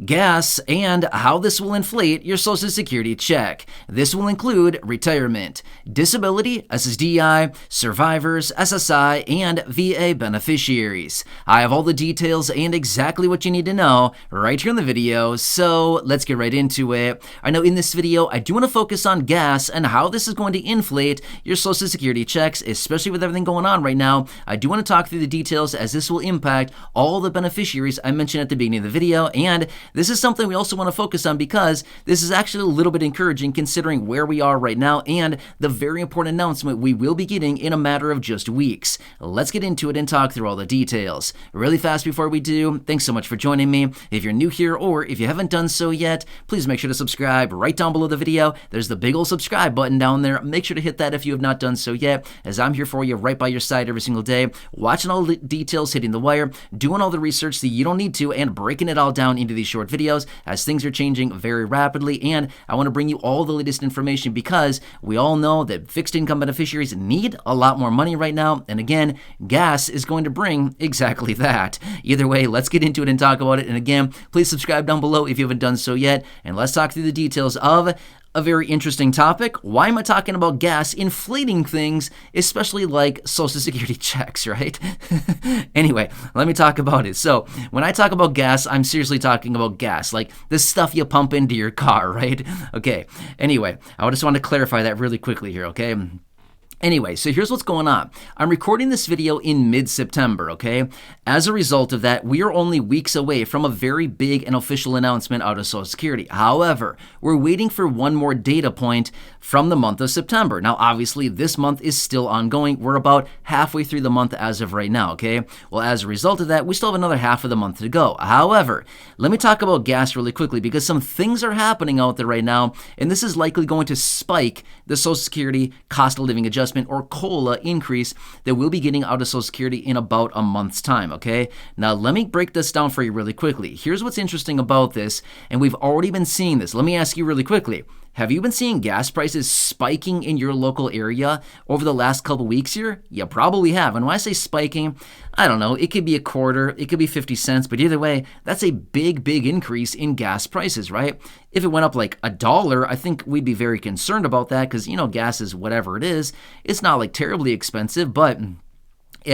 gas, and how this will inflate your Social Security check. This will include retirement, disability, SSDI, survivors, SSI, and VA beneficiaries. I have all the details and exactly what you need to know right here in the video, so let's get right into it. I know in this video, I do want to focus on gas and how this is going to inflate your Social Security checks, especially with everything going on right now. I do want to talk through the details as this will impact all the beneficiaries I mentioned at the beginning of the video, and this is something we also want to focus on because this is actually a little bit encouraging considering where we are right now and the very important announcement we will be getting in a matter of just weeks. Let's get into it and talk through all the details. Really fast before we do, thanks so much for joining me. If you're new here or if you haven't done so yet, please make sure to subscribe right down below the video. There's the big old subscribe button down there. Make sure to hit that if you have not done so yet, as I'm here for you right by your side every single day, watching all the details, hitting the wire, doing all the research that you don't need to, and breaking it all down into these short videos as things are changing very rapidly. And I want to bring you all the latest information because we all know that fixed income beneficiaries need a lot more money right now. And again, gas is going to bring exactly that. Either way, let's get into it and talk about it. And again, please subscribe down below if you haven't done so yet. And let's talk through the details of a very interesting topic. Why am I talking about gas inflating things, especially like Social Security checks, right? Anyway, let me talk about it. So when I talk about gas, I'm seriously talking about gas, like the stuff you pump into your car, right? Okay. Anyway, I just want to clarify that really quickly here, okay? Anyway, so here's what's going on. I'm recording this video in mid-September, okay? As a result of that, we are only weeks away from a very big and official announcement out of Social Security. However, we're waiting for one more data point from the month of September. Now, obviously, this month is still ongoing. We're about halfway through the month as of right now, okay? Well, as a result of that, we still have another half of the month to go. However, let me talk about gas really quickly because some things are happening out there right now, and this is likely going to spike the Social Security cost of living adjustment or COLA increase that we'll be getting out of Social Security in about a month's time, okay? Now, let me break this down for you really quickly. Here's what's interesting about this, and we've already been seeing this. Let me ask you really quickly. Have you been seeing gas prices spiking in your local area over the last couple weeks here? You probably have. And when I say spiking, I don't know, it could be a quarter, it could be 50 cents, but either way, that's a big increase in gas prices, right? If it went up like $1, I think we'd be very concerned about that because, gas is whatever it is. It's not like terribly expensive, but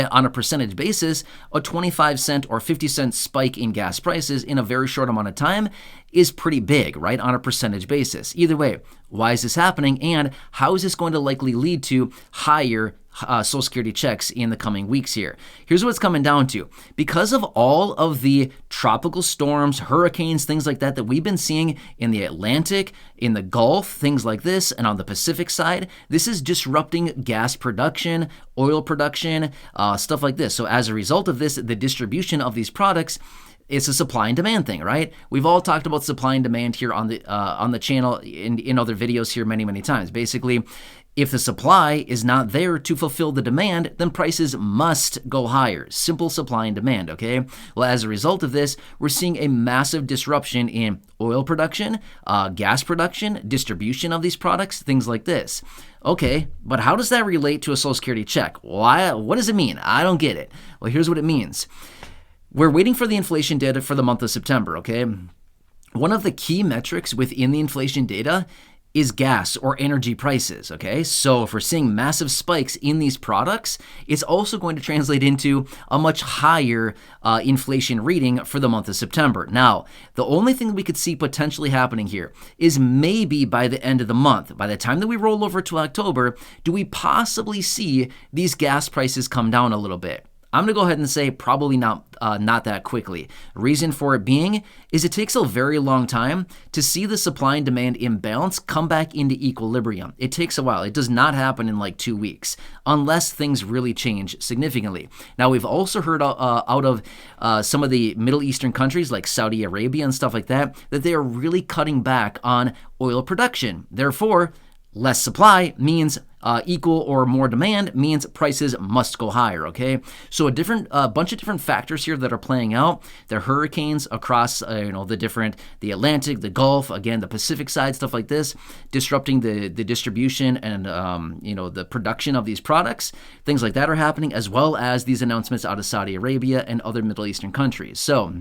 on a percentage basis, a 25-cent or 50-cent spike in gas prices in a very short amount of time is pretty big, right, on a percentage basis. Either way, why is this happening and how is this going to likely lead to higher Social Security checks in the coming weeks here? Here's what it's coming down to. Because of all of the tropical storms, hurricanes, things like that we've been seeing in the Atlantic, in the Gulf, things like this, and on the Pacific side, this is disrupting gas production, oil production, stuff like this. So as a result of this, the distribution of these products, it's a supply and demand thing, right? We've all talked about supply and demand here on the channel in other videos here many times. Basically, if the supply is not there to fulfill the demand, then prices must go higher. Simple supply and demand, okay? Well, as a result of this, we're seeing a massive disruption in oil production, gas production, distribution of these products, things like this. Okay, but how does that relate to a Social Security check? Why? What does it mean? I don't get it. Well, here's what it means. We're waiting for the inflation data for the month of September, okay? One of the key metrics within the inflation data is gas or energy prices, okay? So if we're seeing massive spikes in these products, it's also going to translate into a much higher inflation reading for the month of September. Now, the only thing we could see potentially happening here is maybe by the end of the month, by the time that we roll over to October, do we possibly see these gas prices come down a little bit? I'm going to go ahead and say probably not that quickly. Reason for it being is it takes a very long time to see the supply and demand imbalance come back into equilibrium. It takes a while. It does not happen in like 2 weeks unless things really change significantly. Now, we've also heard out of some of the Middle Eastern countries like Saudi Arabia and stuff like that they are really cutting back on oil production. Therefore, less supply means equal or more demand means prices must go higher, okay? So a bunch of different factors here that are playing out. There are hurricanes across, the Atlantic, the Gulf, again, the Pacific side, stuff like this, disrupting the distribution and, the production of these products. Things like that are happening, as well as these announcements out of Saudi Arabia and other Middle Eastern countries. So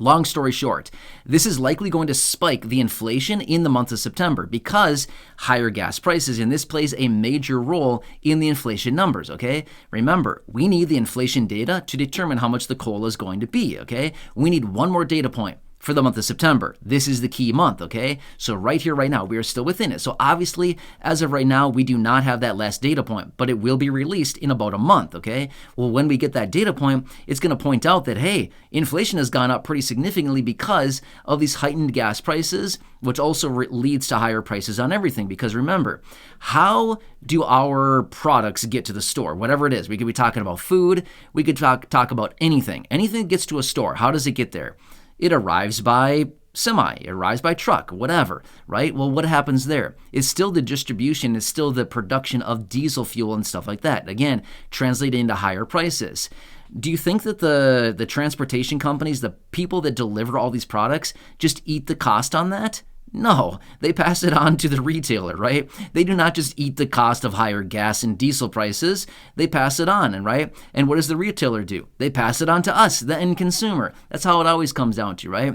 Long story short, this is likely going to spike the inflation in the month of September because higher gas prices, and this plays a major role in the inflation numbers, okay? Remember, we need the inflation data to determine how much the COLA is going to be, okay? We need one more data point for the month of September. This is the key month, okay? So right here, right now, we are still within it. So obviously, as of right now, we do not have that last data point, but it will be released in about a month, okay? Well, when we get that data point, it's going to point out that, hey, inflation has gone up pretty significantly because of these heightened gas prices, which also leads to higher prices on everything. Because remember, how do our products get to the store? Whatever it is, we could be talking about food, we could talk about anything. Anything that gets to a store, how does it get there? It arrives by semi, it arrives by truck, whatever, right? Well, what happens there? It's still the distribution, it's still the production of diesel fuel and stuff like that. Again, translated into higher prices. Do you think that the transportation companies, the people that deliver all these products, just eat the cost on that? No, they pass it on to the retailer, right? They do not just eat the cost of higher gas and diesel prices, they pass it on, and right? And what does the retailer do? They pass it on to us, the end consumer. That's how it always comes down to, right?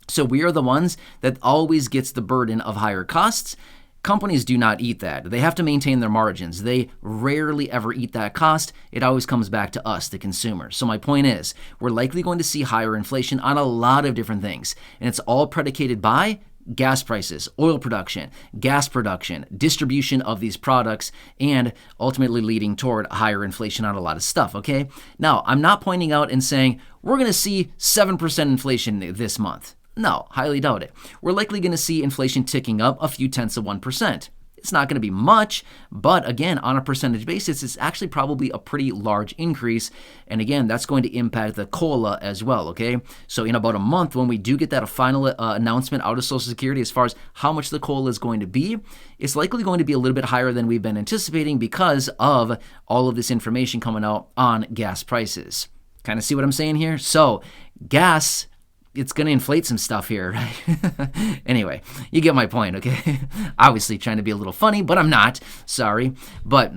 So we are the ones that always gets the burden of higher costs. Companies do not eat that. They have to maintain their margins. They rarely ever eat that cost. It always comes back to us, the consumer. So my point is, we're likely going to see higher inflation on a lot of different things, and it's all predicated by gas prices, oil production, gas production, distribution of these products, and ultimately leading toward higher inflation on a lot of stuff, okay? Now, I'm not pointing out and saying we're going to see 7% inflation this month. No, highly doubt it. We're likely going to see inflation ticking up a few tenths of 1%. It's not going to be much, but again, on a percentage basis, it's actually probably a pretty large increase. And again, that's going to impact the COLA as well, okay? So in about a month, when we do get that final announcement out of Social Security as far as how much the COLA is going to be, it's likely going to be a little bit higher than we've been anticipating because of all of this information coming out on gas prices. Kind of see what I'm saying here? So gas, it's going to inflate some stuff here, right? Anyway, you get my point, okay? Obviously trying to be a little funny, but I'm not. Sorry. But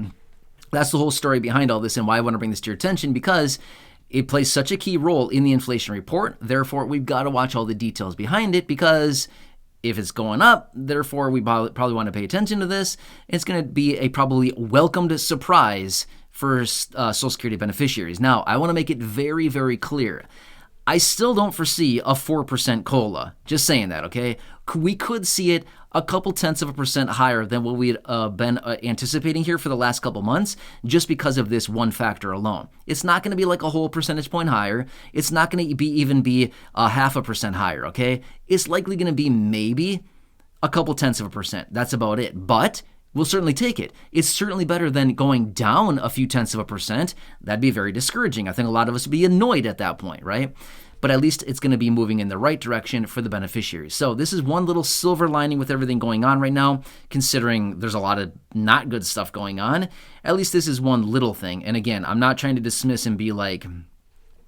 that's the whole story behind all this and why I want to bring this to your attention, because it plays such a key role in the inflation report. Therefore, we've got to watch all the details behind it, because if it's going up, therefore we probably want to pay attention to this. It's going to be a probably welcomed surprise for Social Security beneficiaries. Now, I want to make it very, very clear. I still don't foresee a 4% COLA. Just saying that, okay? We could see it a couple tenths of a percent higher than what we had been anticipating here for the last couple months, just because of this one factor alone. It's not going to be like a whole percentage point higher. It's not going to even be a 0.5% higher, okay? It's likely going to be maybe a couple tenths of a percent. That's about it. But we'll certainly take it. It's certainly better than going down a few tenths of a percent. That'd be very discouraging. I think a lot of us would be annoyed at that point, right? But at least it's going to be moving in the right direction for the beneficiaries. So this is one little silver lining with everything going on right now, considering there's a lot of not good stuff going on. At least this is one little thing. And again, I'm not trying to dismiss and be like,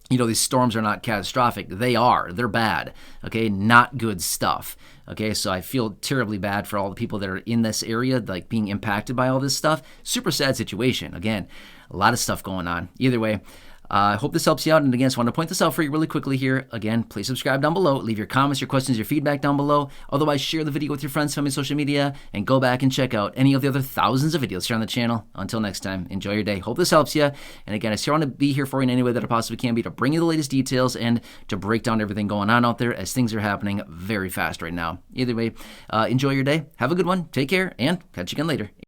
you know, these storms are not catastrophic. They are. They're bad. Okay, not good stuff. Okay, so I feel terribly bad for all the people that are in this area, like being impacted by all this stuff. Super sad situation. Again, a lot of stuff going on. Either way, I hope this helps you out. And again, I just want to point this out for you really quickly here. Again, please subscribe down below. Leave your comments, your questions, your feedback down below. Otherwise, share the video with your friends, family, social media, and go back and check out any of the other thousands of videos here on the channel. Until next time, enjoy your day. Hope this helps you. And again, I still want to be here for you in any way that I possibly can be, to bring you the latest details and to break down everything going on out there, as things are happening very fast right now. Either way, enjoy your day. Have a good one. Take care, and catch you again later.